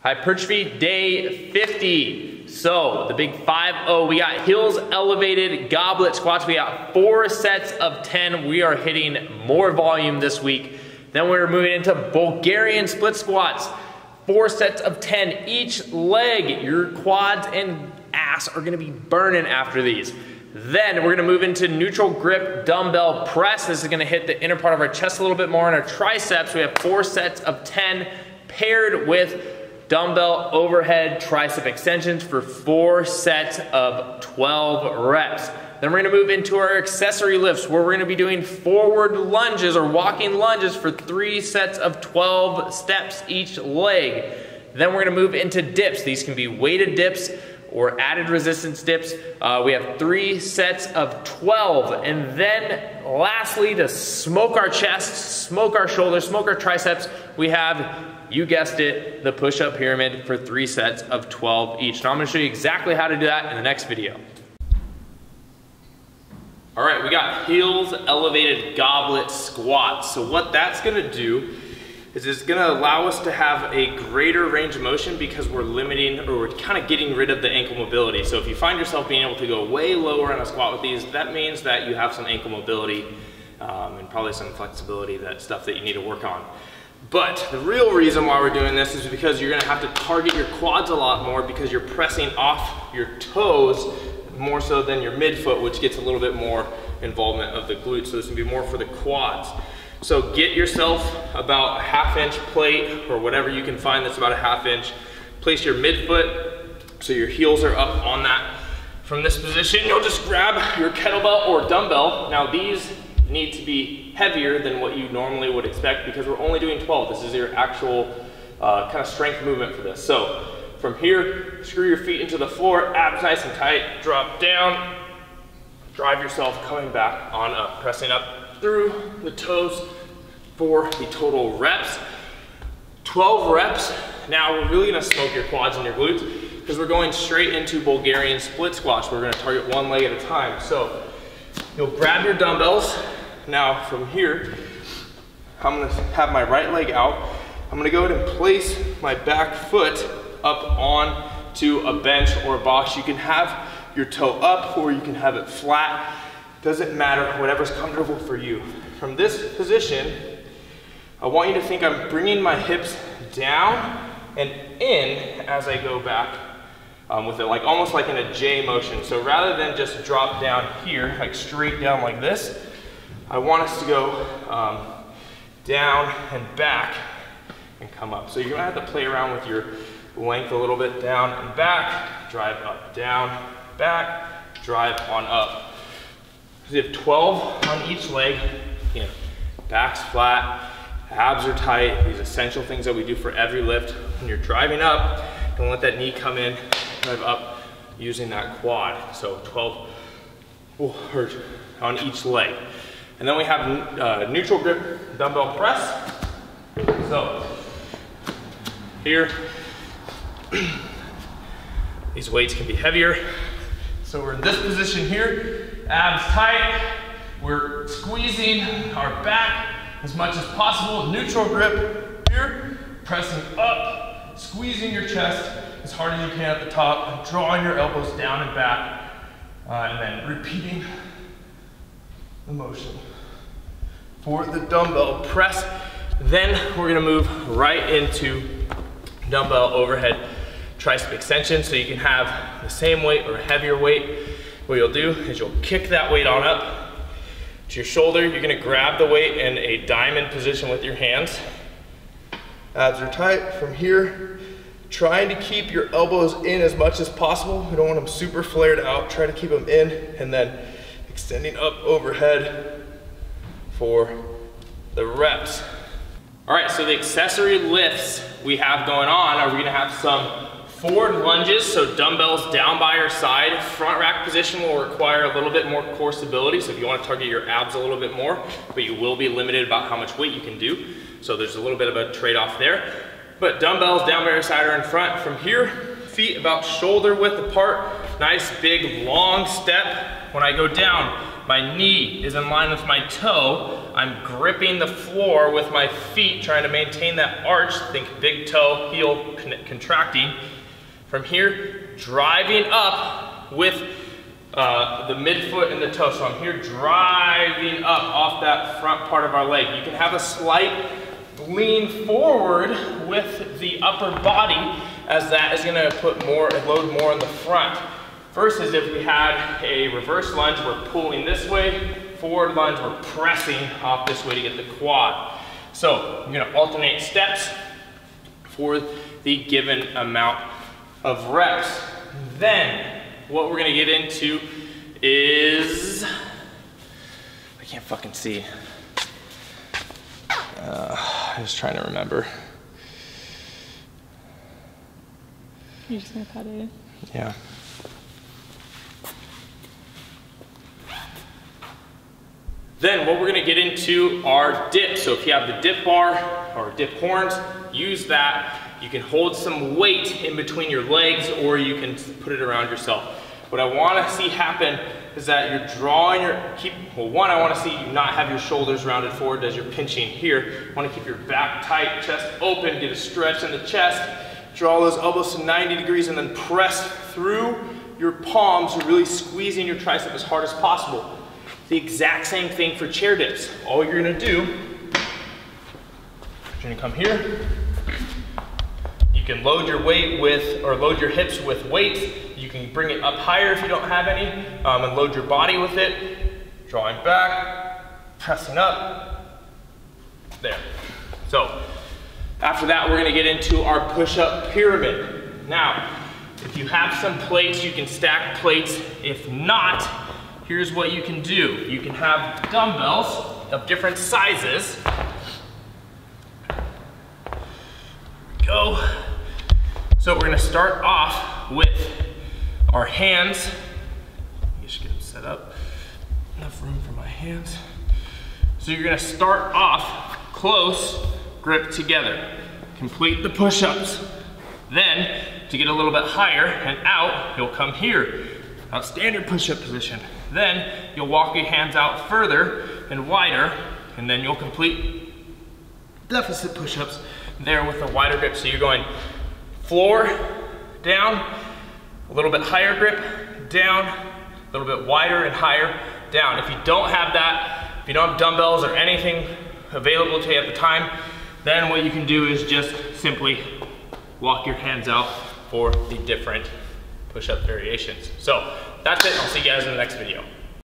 Hypertrophy day 50. So the big 5-0, we got heels elevated goblet squats. We got 4 sets of 10. We are hitting more volume this week. Then we're moving into Bulgarian split squats. 4 sets of 10 each leg. Your quads and ass are gonna be burning after these. Then we're gonna move into neutral grip dumbbell press. This is gonna hit the inner part of our chest a little bit more, and our triceps. We have 4 sets of 10 paired with dumbbell overhead tricep extensions for 4 sets of 12 reps. Then we're gonna move into our accessory lifts, where we're gonna be doing forward lunges or walking lunges for 3 sets of 12 steps each leg. Then we're gonna move into dips. These can be weighted dips or added resistance dips. We have 3 sets of 12. And then lastly, to smoke our chest, smoke our shoulders, smoke our triceps, we have, you guessed it, the push-up pyramid for 3 sets of 12 each. Now I'm gonna show you exactly how to do that in the next video. All right, we got heels elevated goblet squats. So what that's gonna do is it's gonna allow us to have a greater range of motion because we're limiting, or we're kind of getting rid of the ankle mobility. So if you find yourself being able to go way lower on a squat with these, that means that you have some ankle mobility and probably some flexibility, that stuff that you need to work on. But the real reason why we're doing this is because you're gonna have to target your quads a lot more because you're pressing off your toes more so than your midfoot, which gets a little bit more involvement of the glutes. So this will be more for the quads. So get yourself about a 1/2 inch plate or whatever you can find that's about a 1/2 inch. Place your midfoot so your heels are up on that. From this position, you'll just grab your kettlebell or dumbbell. Now these need to be heavier than what you normally would expect because we're only doing 12. This is your actual kind of strength movement for this. So from here, screw your feet into the floor, abs nice and tight, drop down, drive yourself coming back on up, pressing up through the toes for the total reps. 12 reps. Now we're really gonna smoke your quads and your glutes because we're going straight into Bulgarian split squats. We're gonna target 1 leg at a time. So you'll grab your dumbbells. Now from here, I'm gonna have my right leg out. I'm gonna go ahead and place my back foot up on to a bench or a box. You can have your toe up or you can have it flat. Doesn't matter, whatever's comfortable for you. From this position, I want you to think I'm bringing my hips down and in as I go back with it, like almost like in a J motion. So rather than just drop down here, like straight down like this, I want us to go down and back and come up. So you're gonna have to play around with your length a little bit, down and back, drive up, down, back, drive on up. So you have 12 on each leg. Again, back's flat, abs are tight, these essential things that we do for every lift. When you're driving up, don't let that knee come in, drive up using that quad. So 12 on each leg. And then we have neutral grip dumbbell press. So here, these weights can be heavier. So we're in this position here, abs tight. We're squeezing our back as much as possible. Neutral grip here, pressing up, squeezing your chest as hard as you can at the top, drawing your elbows down and back, and then repeating the motion for the dumbbell press. Then we're gonna move right into dumbbell overhead tricep extension. So you can have the same weight or a heavier weight. What you'll do is you'll kick that weight on up to your shoulder. You're gonna grab the weight in a diamond position with your hands. Abs are tight. From here, trying to keep your elbows in as much as possible. We don't want them super flared out. Try to keep them in, and then extending up overhead for the reps. All right, so the accessory lifts we have going on are we're gonna have some forward lunges, so dumbbells down by your side. Front rack position will require a little bit more core stability, so if you wanna target your abs a little bit more, but you will be limited about how much weight you can do. So there's a little bit of a trade-off there. But dumbbells down by your side or in front. From here, feet about shoulder width apart. Nice, big, long step. When I go down, my knee is in line with my toe. I'm gripping the floor with my feet, trying to maintain that arch. Think big toe, heel contracting. From here, driving up with the midfoot and the toe. So I'm here driving up off that front part of our leg. You can have a slight lean forward with the upper body, as that is gonna put load more on the front. Versus if we had a reverse lunge, we're pulling this way, forward lunge, we're pressing off this way to get the quad. So I'm gonna alternate steps for the given amount of reps. Then what we're gonna get into is, I can't fucking see. I'm just trying to remember. You're just gonna cut it in? Yeah. Then what we're gonna get into are dips. So if you have the dip bar or dip horns, use that. You can hold some weight in between your legs, or you can put it around yourself. What I wanna see happen is that you're drawing one, I wanna see you not have your shoulders rounded forward as you're pinching here. You wanna keep your back tight, chest open, get a stretch in the chest, draw those elbows to 90 degrees, and then press through your palms. You're really squeezing your tricep as hard as possible. The exact same thing for chair dips. All you're gonna do, you're gonna come here. You can load your weight with, or load your hips with weights. You can bring it up higher if you don't have any, and load your body with it. Drawing back, pressing up, there. So after that, we're gonna get into our push-up pyramid. Now, if you have some plates, you can stack plates. If not, here's what you can do. You can have dumbbells of different sizes. There we go. So we're gonna start off with our hands. Let me just get them set up. Enough room for my hands. So you're gonna start off close, grip together. Complete the push-ups. Then, to get a little bit higher and out, you'll come here. Out standard push-up position. Then you'll walk your hands out further and wider, and then you'll complete deficit push-ups there with a wider grip. So you're going floor, down, a little bit higher grip, down, a little bit wider and higher, down. If you don't have that, if you don't have dumbbells or anything available to you at the time, then what you can do is just simply walk your hands out for the different push-up variations. So that's it. I'll see you guys in the next video.